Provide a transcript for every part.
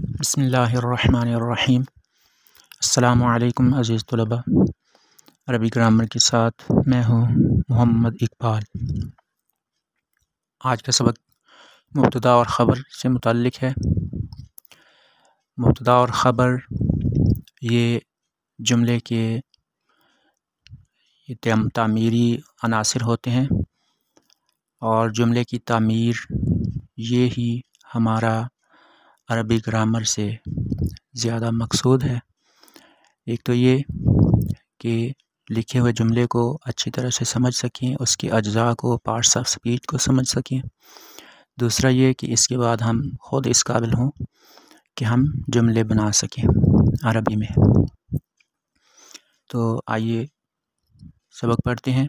बिस्मिल्लाहिर्रहमानिर्रहीम। अस्सलामु अलैकुम अज़ीज़ तलबा। अरबी ग्रामर के साथ मैं हूँ मोहम्मद इकबाल। आज का सबक मुब्तदा और ख़बर से मुताल्लिक़ है। मुब्तदा और ख़बर ये जुमले के तामीरी अनासिर होते हैं और जुमले की तामीर ये ही हमारा अरबी ग्रामर से ज़्यादा मकसूद है। एक तो ये कि लिखे हुए जुमले को अच्छी तरह से समझ सकें, उसके अज्जा को, पार्ट्स ऑफ स्पीच को समझ सकें। दूसरा ये कि इसके बाद हम ख़ुद इस काबिल हों कि हम जुमले बना सकें अरबी में। तो आइए सबक पढ़ते हैं।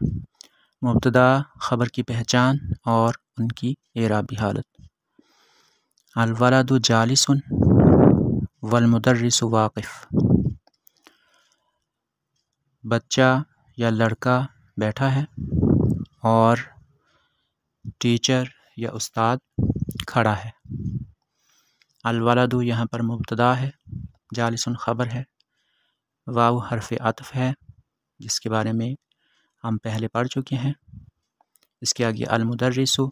मुब्तदा ख़बर की पहचान और उनकी एराबी हालत। अल वलदु जालिसुन वल मुदर्रिसु वाक़िफ़। बच्चा या लड़का बैठा है और टीचर या उस्ताद खड़ा है। अल वलदु यहाँ पर मुब्तदा है, जालिसुन ख़बर है, वाव हर्फ़ अत्फ़ है जिसके बारे में हम पहले पढ़ चुके हैं। इसके आगे अल मुदर्रिसु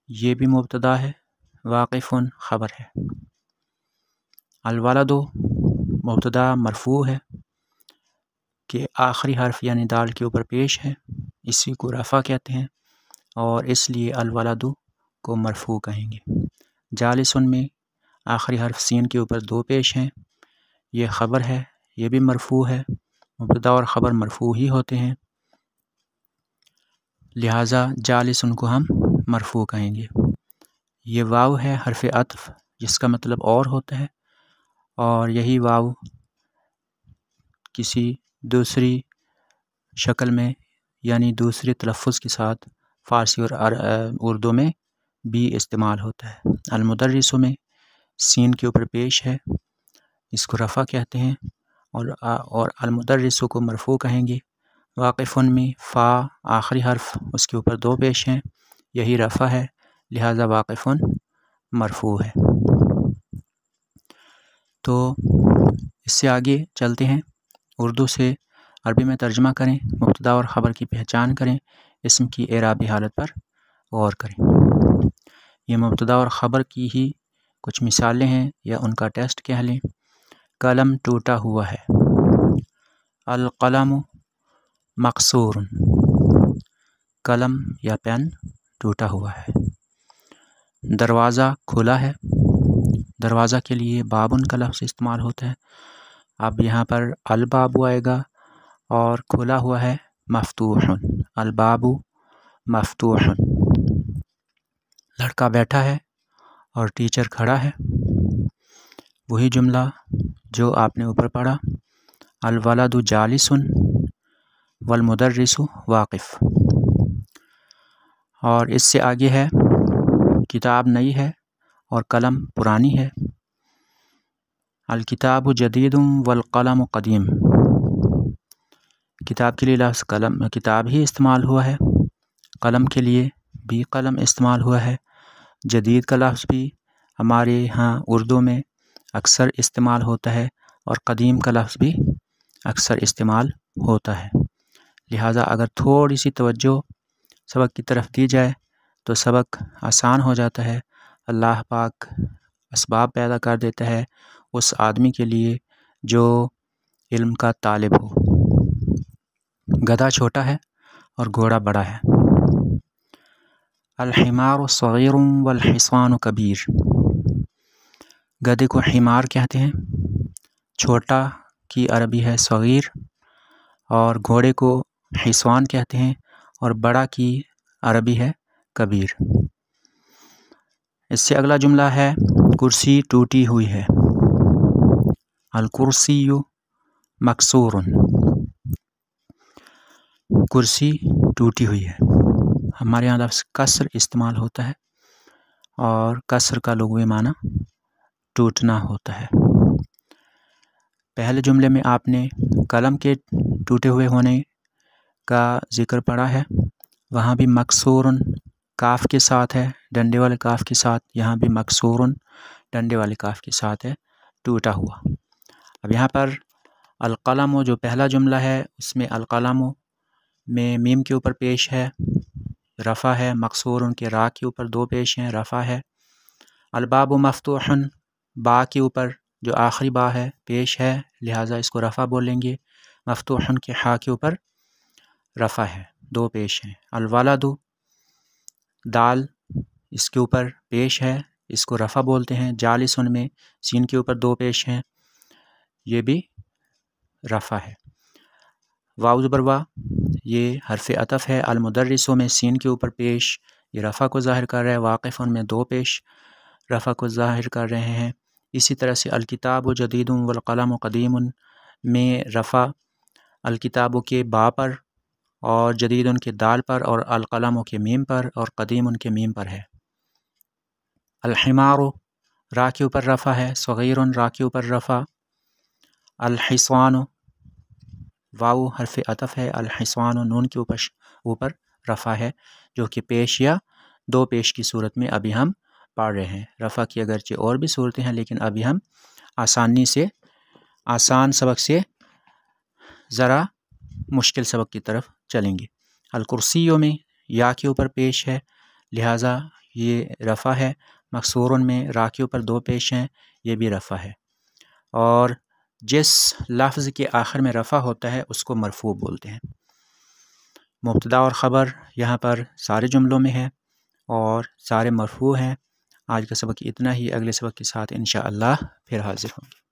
ये भी मुब्तदा है, वाक़िफ़ुन ख़बर है। अल वलदु मुब्तदा मरफ़ू है कि आखिरी हर्फ यानी दाल के ऊपर पेश है, इसी को रफ़ा कहते हैं और इसलिए अल वलदु को मरफ़ू कहेंगे। जालिसुन में आखिरी हर्फ सीन के ऊपर दो पेश हैं, ये ख़बर है, ये भी मरफ़ू है। मुब्तदा और ख़बर मरफ़ू ही होते हैं, लिहाजा जालिसुन को हम मरफ़ू कहेंगे। ये वाव है हर्फ़ अत्फ़ जिसका मतलब और होता है और यही वाव किसी दूसरी शक्ल में यानी दूसरे तलफ़्फ़ुज़ के साथ फ़ारसी और उर्दू में भी इस्तेमाल होता है। अल मुदर्रिसु में सीन के ऊपर पेश है, इसको रफ़ा कहते हैं और अल मुदर्रिसु को मरफ़ू कहेंगे। वाक़िफ़ुन में फ़ा आखिरी हर्फ उसके ऊपर दो पेश हैं, यही रफ़ा है, लिहाजा वाक़िफ़ुन मरफ़ू है। तो इससे आगे चलते हैं, उर्दू से अरबी में तर्जुमा करें, मुब्तदा और ख़बर की पहचान करें, इस्म की एराबी हालत पर गौर करें। ये मुब्तदा और ख़बर की ही कुछ मिसालें हैं या उनका टेस्ट कह लें। कलम टूटा हुआ है, अल क़लम मकसूर, कलम या पेन टूटा हुआ है। दरवाज़ा खुला है, दरवाज़ा के लिए बाबुन का लफ्ज़ इस्तेमाल होता है। अब यहाँ पर अल बाबू आएगा और खुला हुआ है मफ्तूहुन, अल बाबू मफ्तूहुन। लड़का बैठा है और टीचर खड़ा है, वही जुमला जो आपने ऊपर पढ़ा। अल वलदु जालिसुन वल मुदर्रिसु वाक़िफ़। और इससे आगे है किताब नई है और कलम पुरानी है। अल किताबु जदीदुन वल क़लमु क़दीम। किताब के लिए लफ्ज़ कलम किताब ही इस्तेमाल हुआ है, कलम के लिए भी कलम इस्तेमाल हुआ है। जदीद का लफ्ज़ भी हमारे यहाँ उर्दू में अक्सर इस्तेमाल होता है और क़दीम का लफ्ज़ भी अक्सर इस्तेमाल होता है। लिहाजा अगर थोड़ी सी तवज्जो सबक की तरफ दी जाए तो सबक आसान हो जाता है। अल्लाह पाक असबाब पैदा कर देता है उस आदमी के लिए जो इल्म का तालिब हो। गधा छोटा है और घोड़ा बड़ा है। अल हिमारु सगीरुन वल हिस्वानु कबीर। गधे को हिमार कहते हैं, छोटा की अरबी है सगीर, और घोड़े को हिस्वान कहते हैं और बड़ा की अरबी है कबीर। इससे अगला जुमला है कुर्सी टूटी हुई है, अल कुर्सियु मकसूरुन। कुर्सी टूटी हुई है, हमारे यहाँ लफ्ज़ कसर इस्तेमाल होता है और कसर का लुग़वी माना टूटना होता है। पहले जुमले में आपने कलम के टूटे हुए होने का ज़िक्र पढ़ा है, वहाँ भी मकसूरुन काफ़ के साथ है, डंडे वाले काफ़ के साथ, यहाँ भी मकसूरुन ڈنڈے والے کاف کے ساتھ ہے، ٹوٹا ہوا۔ اب یہاں پر القلم جو پہلا جملہ ہے اس میں القلم میں میم کے اوپر پیش ہے، رفع ہے، مکسور ان کے را کے اوپر دو پیش ہیں، رفع ہے۔ الباب مفتوح، با کے اوپر جو آخری با ہے پیش ہے، لہٰذا اس کو رفع بولیں گے۔ مفتوح کے ہا کے اوپر رفع ہے، دو پیش ہیں۔ الولد، دال اس کے اوپر پیش ہے، اس کو رفع بولتے ہیں۔ جالسن میں سین کے اوپر دو پیش ہیں، یہ بھی رفع ہے۔ واو زبر وا یہ حرف عطف ہے۔ المدرسوں میں سین کے اوپر پیش، یہ رفع کو ظاہر کر رہا ہے۔ واقفن میں دو پیش رفع کو ظاہر کر رہے ہیں۔ اسی طرح سے الکتاب و جدید والقلم و قدیم میں رفع الکتابوں کے با پر اور جدید ان کے دال پر اور القلم کے میم پر اور قدیم ان کے میم پر ہے۔ الحمار را کے اوپر رفع ہے، صغیر را کے اوپر رفع۔ الحصوان واو حرف عطف ہے، الحصوان نون کے اوپر رفع ہے، جو کہ پیش یا دو پیش کی صورت میں ابھی ہم پڑھ رہے ہیں۔ رفع کی اگرچہ اور بھی صورتیں ہیں لیکن ابھی ہم آسان سبق سے ذرا مشکل سبق کی طرف چلیں گے۔ الکرسیوں میں یا کے اوپر پیش ہے، لہٰذا یہ رفع ہے۔ مکسورن میں را کے اوپر دو پیش ہیں، یہ بھی رفع ہے۔ اور جس لفظ کے آخر میں رفع ہوتا ہے اس کو مرفوع بولتے ہیں۔ مبتدا اور خبر یہاں پر سارے جملوں میں ہے اور سارے مرفوع ہیں۔ آج کا سبق اتنا ہی، اگلے سبق کے ساتھ انشاءاللہ پھر حاضر ہوں گے۔